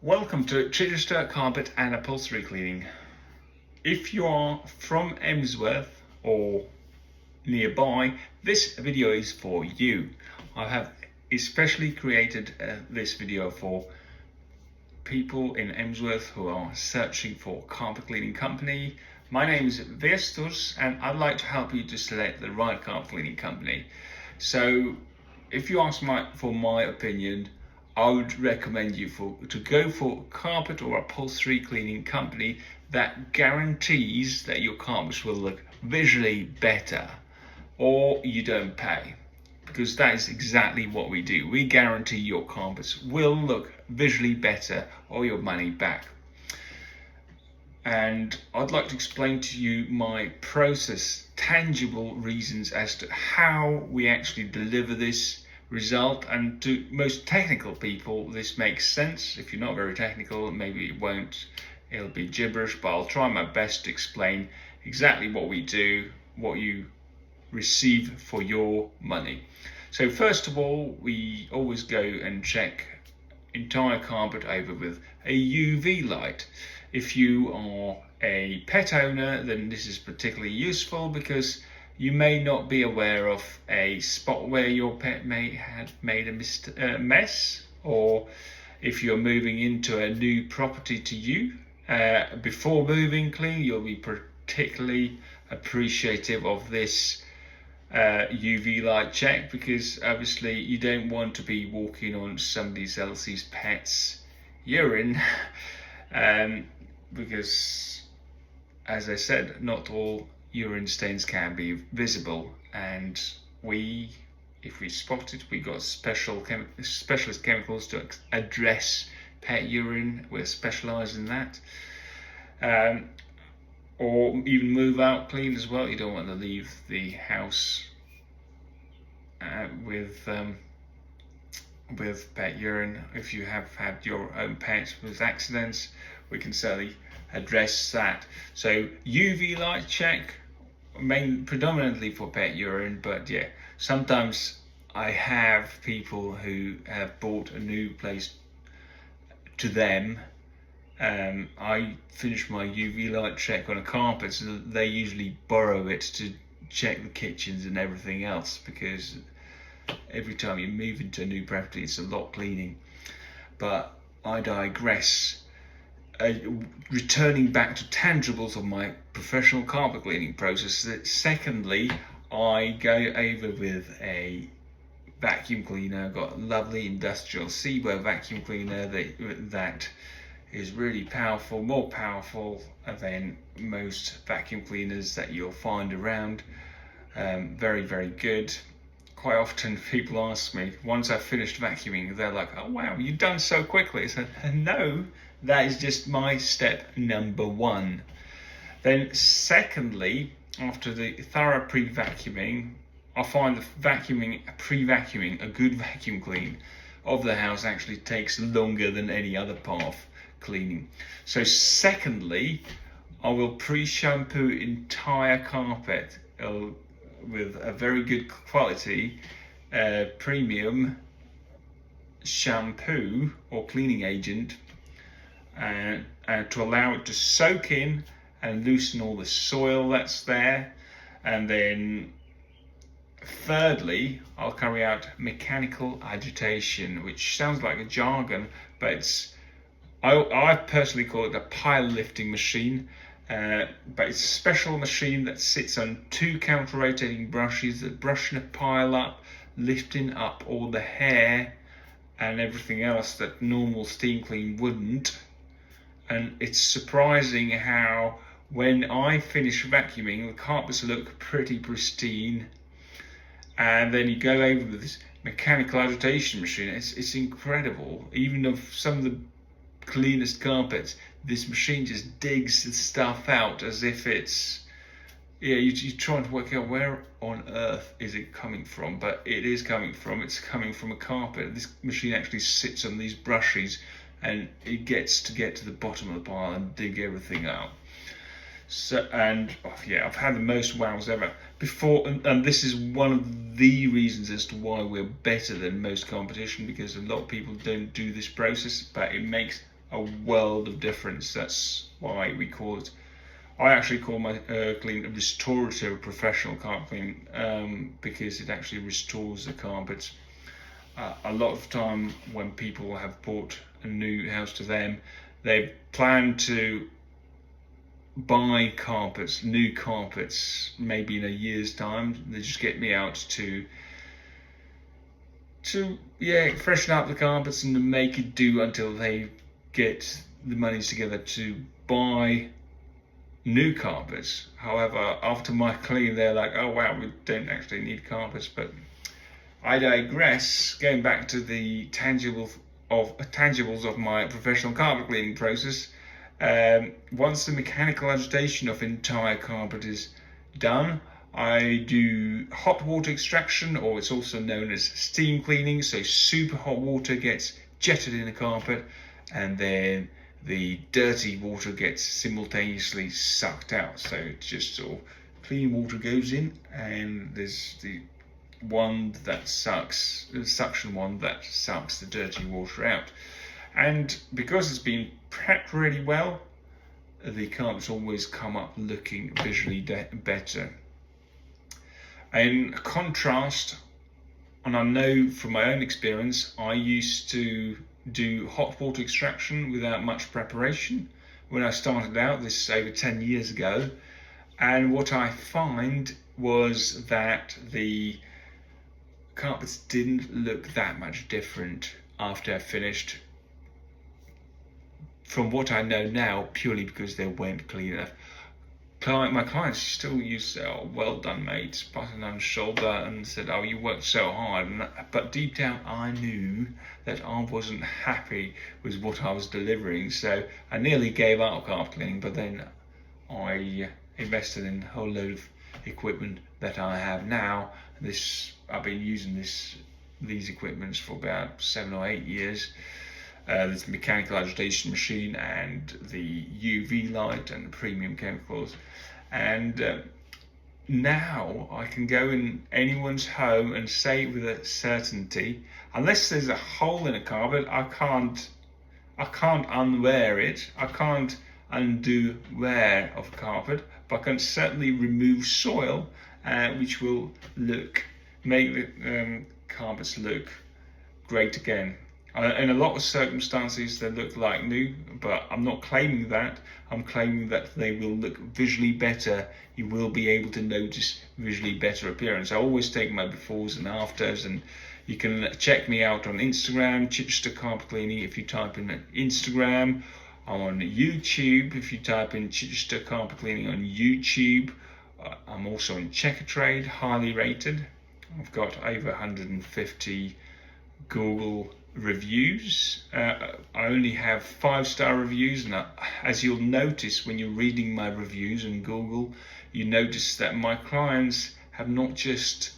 Welcome to Chichester Carpet and Upholstery Cleaning. If you are from Emsworth or nearby, this video is for you. I have especially created this video for people in Emsworth who are searching for a carpet cleaning company. My name is Viesturs and I'd like to help you to select the right carpet cleaning company. So if you ask for my opinion, I would recommend you to go for a carpet or upholstery cleaning company that guarantees that your carpets will look visually better, or you don't pay, because that is exactly what we do. We guarantee your carpets will look visually better or your money back. And I'd like to explain to you my process, tangible reasons as to how we actually deliver this result. And to most technical people this makes sense. If you're not very technical, maybe it won't, it'll be gibberish, but I'll try my best to explain exactly what we do, what you receive for your money. So first of all, we always go and check entire carpet over with a UV light. If you are a pet owner, then this is particularly useful because you may not be aware of a spot where your pet may have made a mess, or if you're moving into a new property to you, before moving clean, you'll be particularly appreciative of this UV light check, because obviously you don't want to be walking on somebody else's pet's urine, because as I said, not all urine stains can be visible, and if we spot it, we got specialist chemicals to address pet urine. We're specialised in that. Or even move out clean as well. You don't want to leave the house with pet urine. If you have had your own pet with accidents, we can certainly address that. So UV light check, predominantly for pet urine, but yeah, sometimes I have people who have bought a new place to them. I finish my UV light check on a carpet, so they usually borrow it to check the kitchens and everything else, because every time you move into a new property it's a lot cleaning. But I digress. Returning back to tangibles of my professional carpet cleaning process, secondly, I go over with a vacuum cleaner. I've got a lovely industrial Seabow vacuum cleaner that is really powerful, more powerful than most vacuum cleaners that you'll find around. Very, very good. Quite often people ask me, once I've finished vacuuming, they're like, oh wow, you've done so quickly. I said, no, that is just my step number one. Then secondly, after the thorough pre-vacuuming, I find the pre-vacuuming, a good vacuum clean of the house actually takes longer than any other part of cleaning. So secondly, I will pre-shampoo entire carpet with a very good quality premium shampoo or cleaning agent, and to allow it to soak in and loosen all the soil that's there. And then thirdly, I'll carry out mechanical agitation, which sounds like a jargon, but I personally call it a pile lifting machine. But it's a special machine that sits on two counter-rotating brushes that brush a pile up, lifting up all the hair and everything else that normal steam clean wouldn't. And it's surprising how when I finish vacuuming, the carpets look pretty pristine. And then you go over with this mechanical agitation machine. It's incredible. Even of some of the cleanest carpets, this machine just digs the stuff out as if it's, you're trying to work out where on earth is it coming from, but it's coming from a carpet. This machine actually sits on these brushes and it gets to get to the bottom of the pile and dig everything out. So, and I've had the most wows ever before, and this is one of the reasons as to why we're better than most competition, because a lot of people don't do this process, but it makes a world of difference. That's why we call it, I actually call my clean a restorative professional carpet cleaning, because it actually restores the carpet. A lot of time when people have bought a new house to them, they plan to buy carpets, new carpets, maybe in a year's time. They just get me out to freshen up the carpets and to make it do until they get the monies together to buy new carpets. However, after my clean, they're like, oh wow, we don't actually need carpets. But I digress. Going back to the tangibles of my professional carpet cleaning process. Once the mechanical agitation of entire carpet is done, I do hot water extraction, or it's also known as steam cleaning. So super hot water gets jetted in the carpet, and then the dirty water gets simultaneously sucked out. So it's just sort of clean water goes in, and there's the suction one that sucks the dirty water out. And because it's been prepped really well, the carpets always come up looking visually better. In contrast, and I know from my own experience, I used to do hot water extraction without much preparation when I started out, this is over 10 years ago. And what I find was that the carpets didn't look that much different after I finished from what I know now, purely because they weren't clean enough. My clients still used to say, oh, well done, mate, patting on the shoulder and said, oh, you worked so hard. But deep down, I knew that I wasn't happy with what I was delivering. So I nearly gave up carpet cleaning, but then I invested in a whole load of equipment that I have now. I've been using these equipments for about 7 or 8 years. This mechanical agitation machine and the UV light and the premium chemicals. And now I can go in anyone's home and say with a certainty, unless there's a hole in a carpet, I can't unwear it. I can't undo wear of carpet, but I can certainly remove soil, which will make the carpets look great again. In a lot of circumstances, they look like new, but I'm not claiming that. I'm claiming that they will look visually better. You will be able to notice visually better appearance. I always take my befores and afters, and you can check me out on Instagram, Chichester Carpet Cleaning, if you type in Instagram. I'm on YouTube, if you type in Chichester Carpet Cleaning on YouTube. I'm also on Checkatrade, highly rated. I've got over 150 Google reviews. I only have 5-star reviews, and as you'll notice when you're reading my reviews on Google, you notice that my clients have not just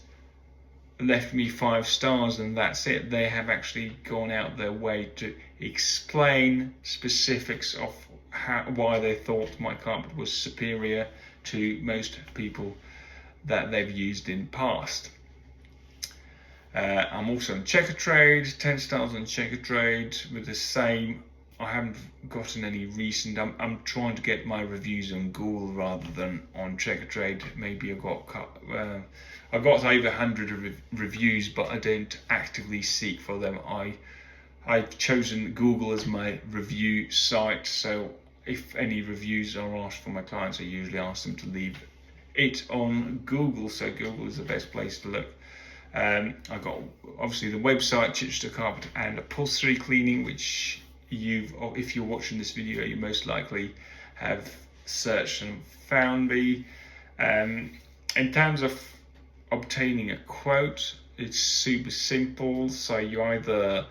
left me 5 stars and that's it. They have actually gone out their way to explain specifics of why they thought my carpet was superior to most people that they've used in past. I'm also on Checkatrade, 10 stars on Checkatrade with the same. I haven't gotten any recent. I'm trying to get my reviews on Google rather than on Checkatrade. Maybe I've got over 100 reviews, but I don't actively seek for them. I've chosen Google as my review site, so if any reviews are asked for my clients, I usually ask them to leave it on Google. So Google is the best place to look. I've got obviously the website Chichester Carpet and Upholstery Cleaning, which if you're watching this video, you most likely have searched and found me. In terms of obtaining a quote, it's super simple. So you either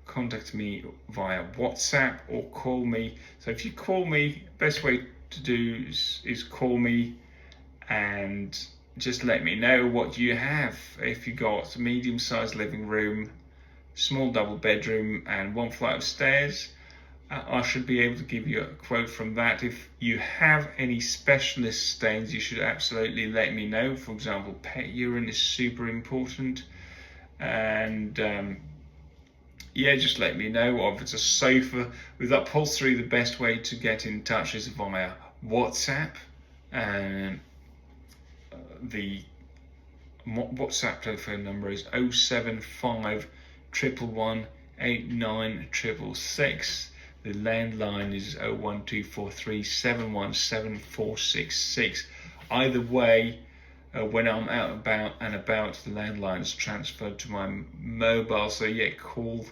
contact me via WhatsApp or call me. So if you call me, best way to do is call me and just let me know what you have. If you got a medium-sized living room, small double bedroom and 1 flight of stairs, I should be able to give you a quote from that. If you have any specialist stains, you should absolutely let me know. For example, pet urine is super important, and yeah, just let me know. Or if it's a sofa with upholstery, the best way to get in touch is via WhatsApp. And the WhatsApp telephone number is 075 111 89666. The landline is 01243 717 466. Either way, when I'm out and about, the landline is transferred to my mobile. So yeah, call.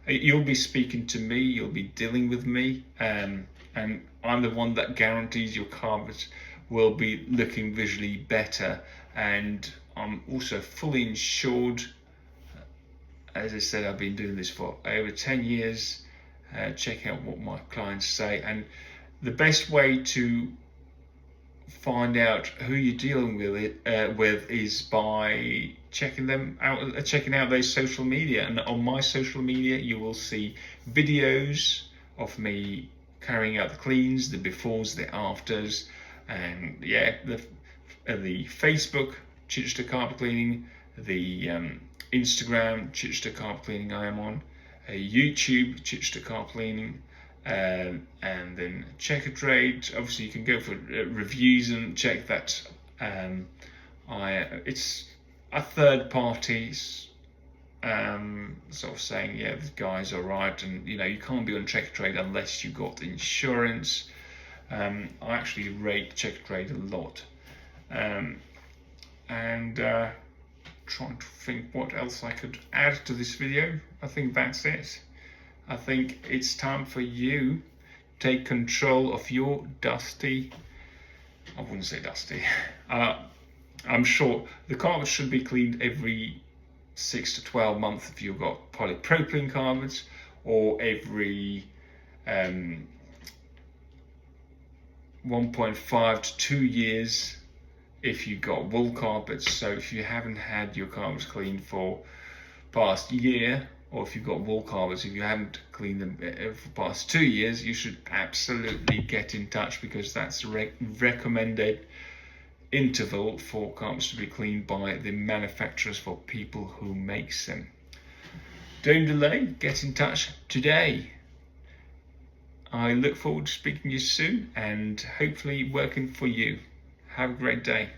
You'll be speaking to me. You'll be dealing with me, and I'm the one that guarantees your carpet will be looking visually better. And I'm also fully insured. As I said, I've been doing this for over 10 years. Check out what my clients say, and the best way to find out who you're dealing with is by checking out their social media. And on my social media, you will see videos of me carrying out the cleans, the befores, the afters, and yeah, the Facebook Chichester Carpet Cleaning, the Instagram Chichester Carpet Cleaning I am on, YouTube Chichester Carpet Cleaning, and then Checkatrade. Obviously, you can go for reviews and check that. It's a third party sort of saying, yeah, the guy's all right, and you can't be on Checkatrade unless you got insurance. I actually rate Checkatrade a lot, and trying to think what else I could add to this video. I think that's it. I think it's time for you to take control of your dusty, I wouldn't say dusty, I'm sure the carpet should be cleaned every 6 to 12 months if you've got polypropylene carpets, or every 1.5 to 2 years if you've got wool carpets. So if you haven't had your carpets cleaned for past year, or if you've got wool carpets, if you haven't cleaned them for past 2 years, you should absolutely get in touch, because that's the recommended interval for carpets to be cleaned by the manufacturers for people who makes them. Don't delay, get in touch today. I look forward to speaking to you soon and hopefully working for you. Have a great day.